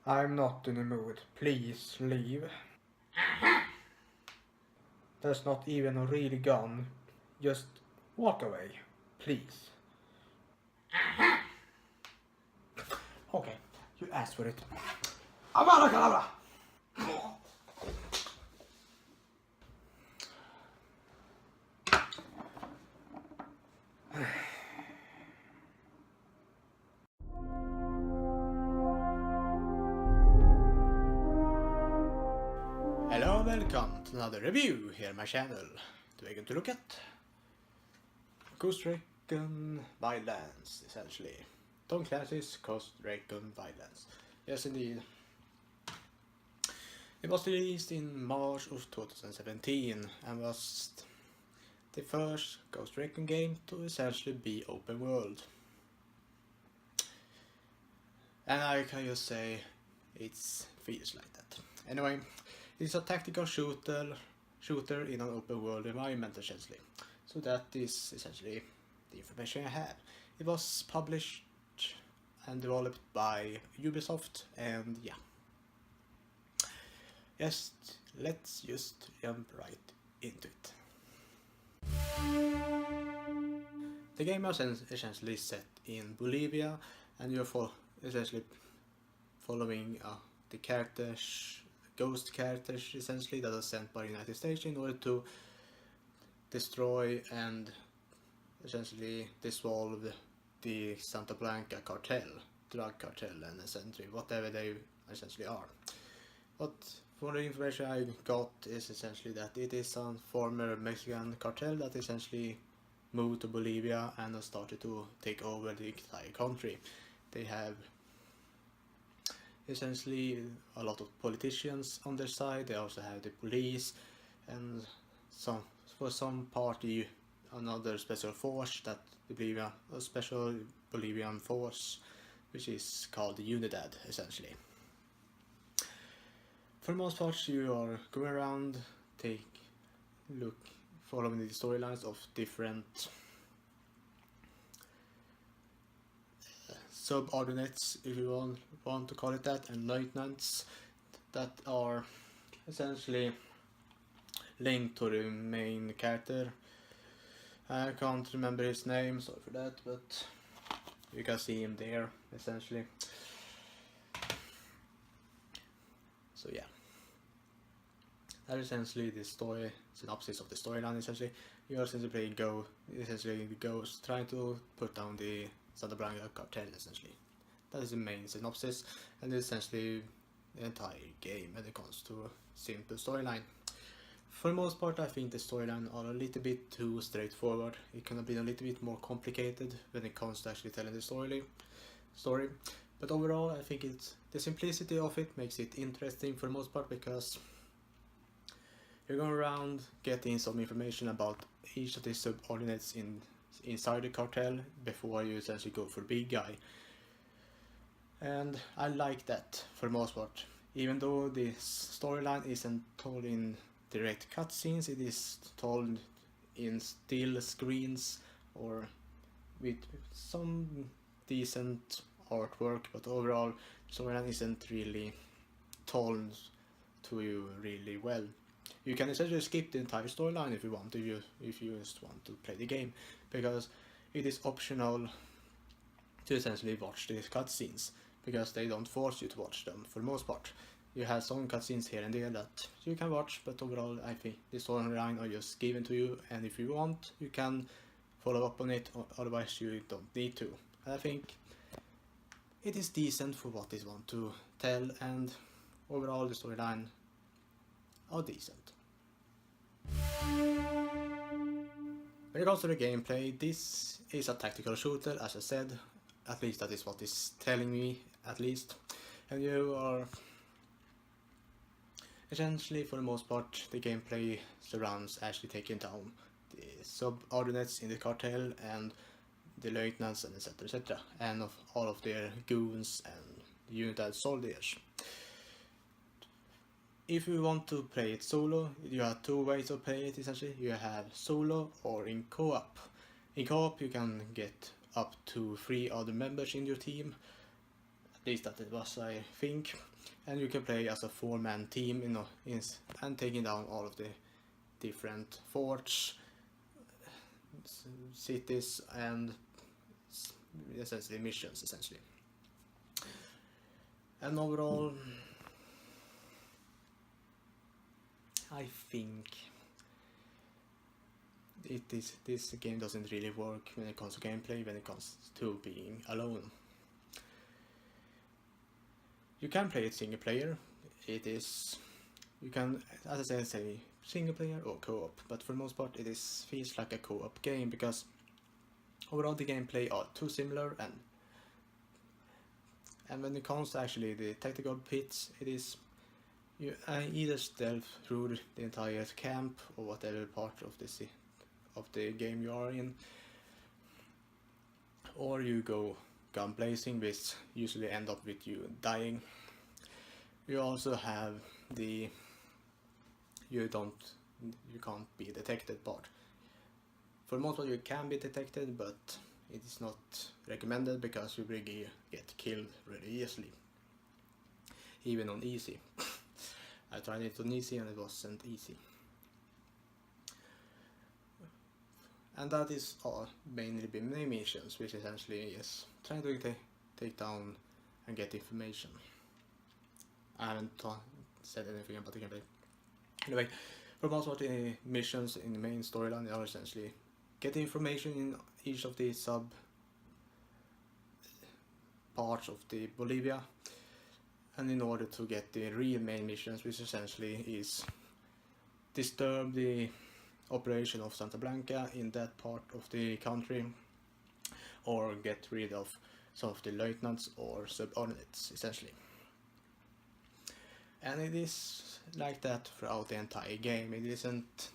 I'm not in the mood. Please leave. There's not even a real gun. Just walk away. Please. Okay, you asked for it. Avada Kedavra! Hello and welcome to another review here on my channel. Today we're going to look at Recon Wildlands, essentially. Tom Clancy's Recon Wildlands. Yes, indeed. It was released in March of 2017 and was the first Ghost Recon game to essentially be open world. And I can just say it feels like that. Anyway, it's a tactical shooter in an open world environment essentially. So that is essentially the information I have. It was published and developed by Ubisoft, and yeah. Yes, let's just jump right into it. The game is essentially set in Bolivia, and you're essentially following the ghost characters essentially that are sent by the United States in order to destroy and essentially dissolve the Santa Blanca cartel, drug cartel, and essentially whatever they essentially are. But for the information I got is essentially that it is a former Mexican cartel that essentially moved to Bolivia and has started to take over the entire country. They have essentially a lot of politicians on their side. They also have the police and for some party another special force that a special Bolivian force, which is called the Unidad essentially. For the most part, you are going around, following the storylines of different subordinates, if you want to call it that, and lieutenants that are essentially linked to the main character. I can't remember his name, sorry for that, but you can see him there essentially. So yeah, that is essentially the synopsis of the storyline. Essentially, you are essentially the ghost trying to put down the Santa Blanca cartel essentially. That is the main synopsis, and essentially the entire game when it comes to a simple storyline. For the most part, I think the storyline are a little bit too straightforward. It could have been a little bit more complicated when it comes to actually telling the story. But overall, I think the simplicity of it makes it interesting for the most part, because you're going around getting some information about each of the subordinates inside the cartel before you essentially go for the big guy. And I like that for the most part. Even though the storyline isn't told in direct cutscenes, it is told in still screens or with some decent artwork, but overall the storyline isn't really told to you really well. You can essentially skip the entire storyline if you want to, if you just want to play the game, because it is optional to essentially watch these cutscenes, because they don't force you to watch them for the most part. You have some cutscenes here and there that you can watch, but overall I think the storyline are just given to you, and if you want you can follow up on it, otherwise you don't need to. And I think it is decent for what they want to tell, and overall the storyline are decent. When it comes to the gameplay, this is a tactical shooter, as I said, at least that is what it's telling me, at least. And you are essentially, for the most part, the gameplay surrounds actually taking down the subordinates in the cartel and the lieutenants and etc, and of all of their goons and Unidad soldiers. If you want to play it solo, you have two ways of playing it essentially. You have solo or in co-op. In co-op you can get up to 3 other members in your team At least that it was, I think. And you can play as a 4-man team, you know, and taking down all of the different forts, cities, and essentially missions, essentially. And overall, I think this game doesn't really work when it comes to gameplay, when it comes to being alone. You can play it single player. You can, as I said, say single player or co-op, but for the most part it feels like a co-op game, because overall the gameplay are too similar, and when it comes to actually the tactical bits, you either stealth through the entire camp or whatever part of the game you are in, or you go gun blazing, which usually end up with you dying. You also have the you can't be detected part. For the most part you can be detected, but it is not recommended because you really get killed really easily, even on easy. I tried it on easy and it wasn't easy. And that is mainly the main missions, which essentially is trying to take down and get information. I haven't said anything about the gameplay. Anyway, for most of the missions in the main storyline are essentially get information in each of the sub parts of the Bolivia, and in order to get the real main missions, which essentially is disturb the operation of Santa Blanca in that part of the country, or get rid of some of the lieutenants or subordinates, essentially. And it is like that throughout the entire game. It doesn't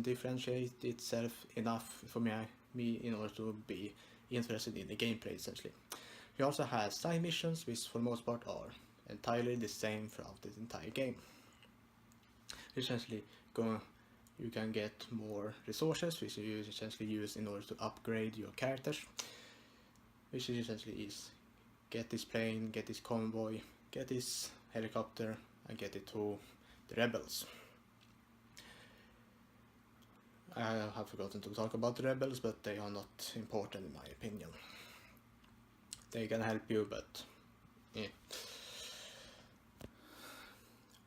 differentiate itself enough for me in order to be interested in the gameplay, essentially. You also have side missions, which for the most part are entirely the same throughout the entire game. Essentially, you can get more resources, which you essentially use in order to upgrade your characters, which essentially is get this plane, get this convoy, get this helicopter, and get it to the rebels. I have forgotten to talk about the rebels, but they are not important in my opinion. They can help you, but yeah.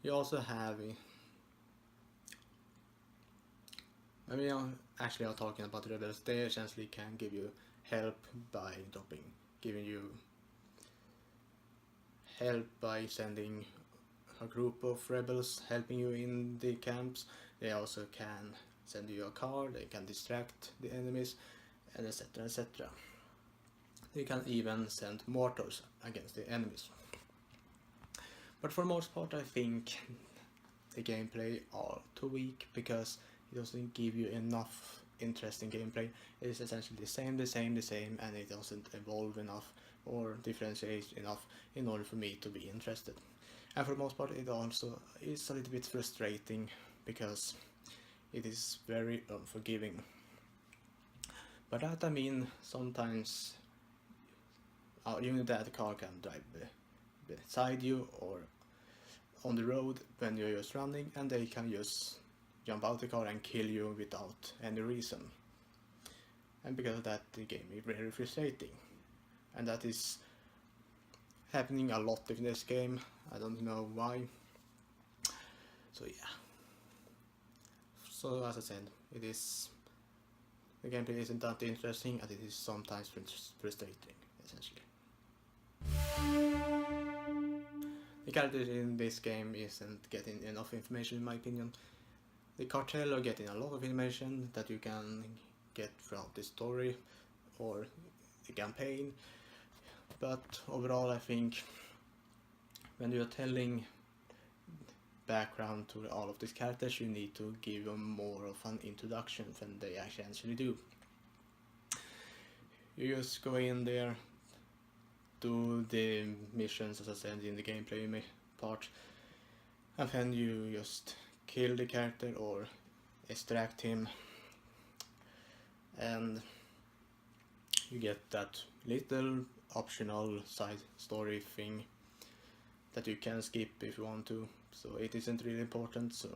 You also have when we are talking about the rebels, they essentially can give you help by giving you help by sending a group of rebels helping you in the camps. They also can send you a car, they can distract the enemies, and etc, etc. They can even send mortars against the enemies. But for the most part I think the gameplay are too weak, because it doesn't give you enough interesting gameplay. It is essentially the same, and it doesn't evolve enough or differentiate enough in order for me to be interested. And for the most part it also is a little bit frustrating, because it is very unforgiving. By that I mean sometimes even that car can drive beside you or on the road when you're just running, and they can just jump out the car and kill you without any reason. And because of that the game is very frustrating, and that is happening a lot in this game. I don't know why. So yeah. So as I said, the gameplay isn't that interesting, and it is sometimes frustrating, essentially. The characters in this game isn't getting enough information in my opinion. The cartel are getting a lot of information that you can get throughout the story or the campaign, but overall I think when you're telling background to all of these characters, you need to give them more of an introduction than they actually do. You just go in there, do the missions as I said in the gameplay part, and then you just kill the character or extract him, and you get that little optional side story thing that you can skip if you want to, so it isn't really important. So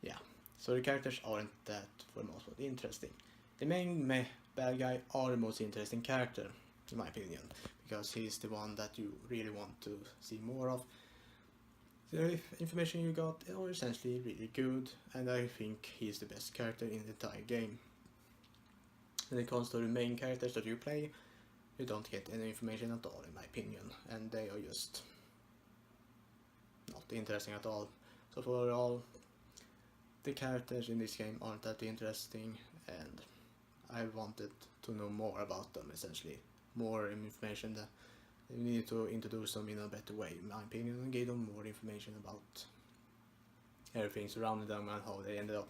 yeah, so the characters aren't that for the most part interesting. The main bad guy are the most interesting character in my opinion, because he's the one that you really want to see more of. The information you got are essentially really good, and I think he's the best character in the entire game. When it comes to the main characters that you play, you don't get any information at all in my opinion, and they are just not interesting at all. So for all, the characters in this game aren't that interesting, and I wanted to know more about them, essentially. More information that you need to introduce them in a better way, in my opinion, and give them more information about everything surrounding them and how they ended up,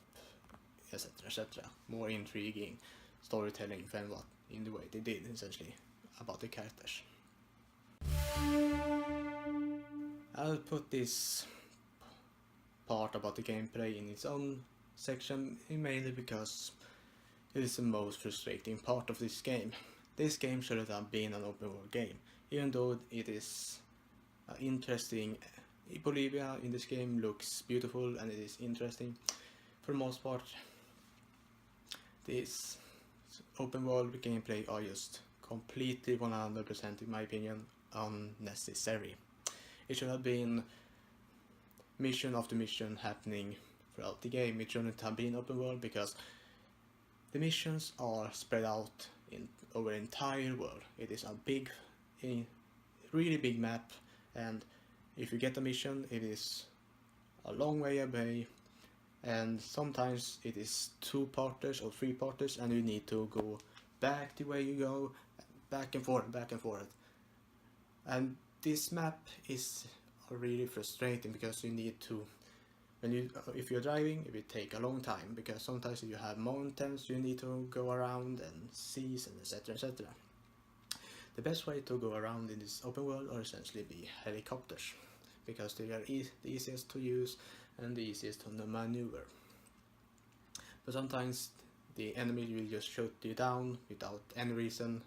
etc, etc. More intriguing storytelling than what in the way they did, essentially, about the characters. I'll put this part about the gameplay in its own section, mainly because it is the most frustrating part of this game. This game should have been an open world game, even though it is interesting. Bolivia in this game looks beautiful and it is interesting. For the most part, this open world gameplay are just completely 100% in my opinion unnecessary. It should have been mission after mission happening throughout the game. It shouldn't have been open world, because the missions are spread out over the entire world. It is a really big map, and if you get a mission, it is a long way away, and sometimes it is 2-parters or 3-parters, and you need to go back the way you go, back and forth, and this map is really frustrating, because you need to, if you're driving, it will take a long time, because sometimes if you have mountains you need to go around, and seas, and etc, etc. The best way to go around in this open world are essentially be helicopters, because they are the easiest to use and the easiest to maneuver. But sometimes the enemy will just shoot you down without any reason,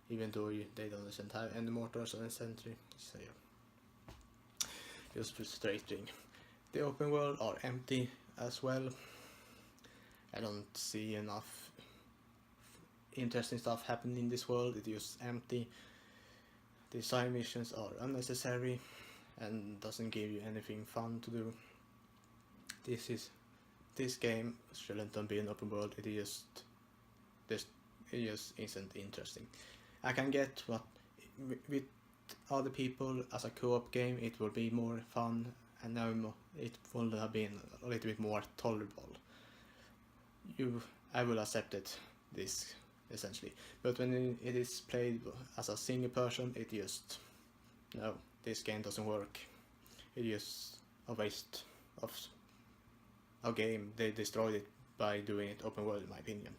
even though they don't have any mortars or sentry. So yeah, just frustrating. The open world are empty as well. I don't see enough interesting stuff happening in this world. It is empty. The side missions are unnecessary and doesn't give you anything fun to do. This game shouldn't have been an open world. It just isn't interesting. I can get what with other people as a co-op game it will be more fun, and now it will have been a little bit more tolerable. I will accept it, this essentially, but when it is played as a single person, it just, no, this game doesn't work. It is a waste of a game. They destroyed it by doing it open world in my opinion.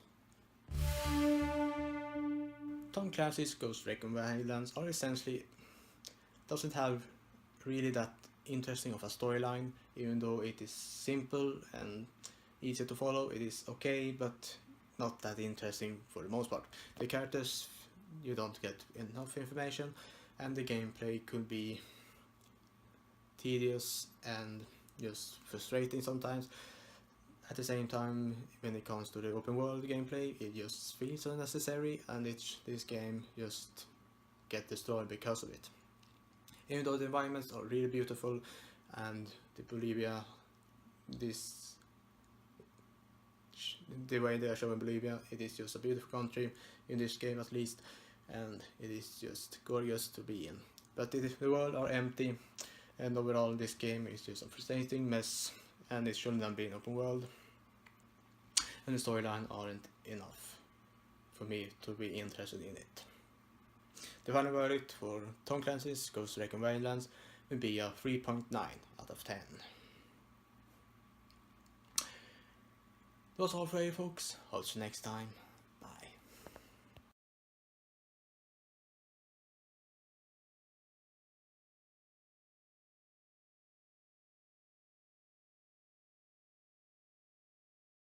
Tom Clancy's Recon Wildlands are essentially doesn't have really that interesting of a storyline, even though it is simple and easy to follow. It is okay, but not that interesting for the most part. The characters, you don't get enough information, and the gameplay could be tedious and just frustrating sometimes. At the same time, when it comes to the open world gameplay, it just feels unnecessary, and this game just get destroyed because of it. Even though the environments are really beautiful, and the Bolivia, the way they are showing Bolivia, it is just a beautiful country in this game at least, and it is just gorgeous to be in. But the world are empty, and overall this game is just a frustrating mess, and it shouldn't have been open world, and the storyline aren't enough for me to be interested in it. The final verdict for Tom Clancy's Recon Wildlands will be a 3.9 out of 10. That's all for you folks. I'll see you next time.